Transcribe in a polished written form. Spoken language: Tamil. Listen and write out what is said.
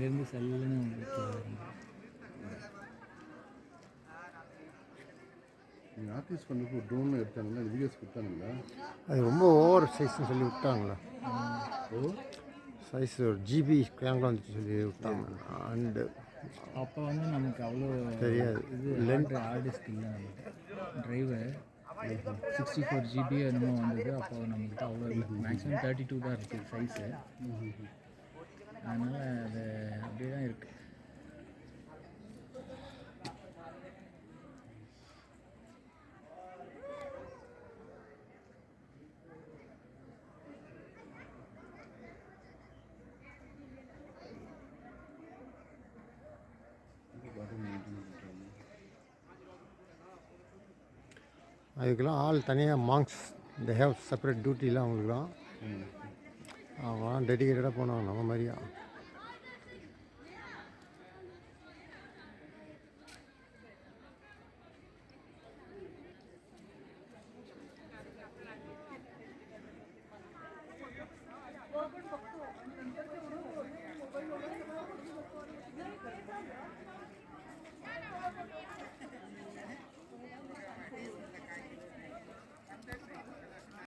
இங்கேருந்து சல்லுன்னு உங்களுக்கு நீங்கள் ஆர்டிஸ்ட் பண்ணப்போ ட்ரோன் எடுத்தாங்களா வீடியோஸ் கொடுத்தாங்களா? அது ரொம்ப ஓவர் சைஸ்ன்னு சொல்லி விட்டாங்களா? சைஸ் ஒரு ஜிபி கேமரா வந்துச்சு சொல்லி விட்டாங்க. அண்டு அப்போ வந்து நமக்கு அவ்வளோ தெரியாது. இது ஆர்டிஸ்ட் இல்லை நம்மகிட்ட டிரைவர் 64 GB என்னமோ வந்தது. அப்போ நம்மக்கிட்ட அவ்வளோ இல்லை, மேக்ஸிமம் 32 தான் இருக்குது சைஸு. அதனால் அது அப்படியே தான் இருக்குது. அதுக்கெல்லாம் ஆள் தனியாக மாங்க்ஸ் இந்த ஹேவ் செப்பரேட் டியூட்டிலாம் அவங்களுக்குலாம் அவங்களாம் டெடிக்கேட்டடாக போனாங்க நம்ம மாதிரியா.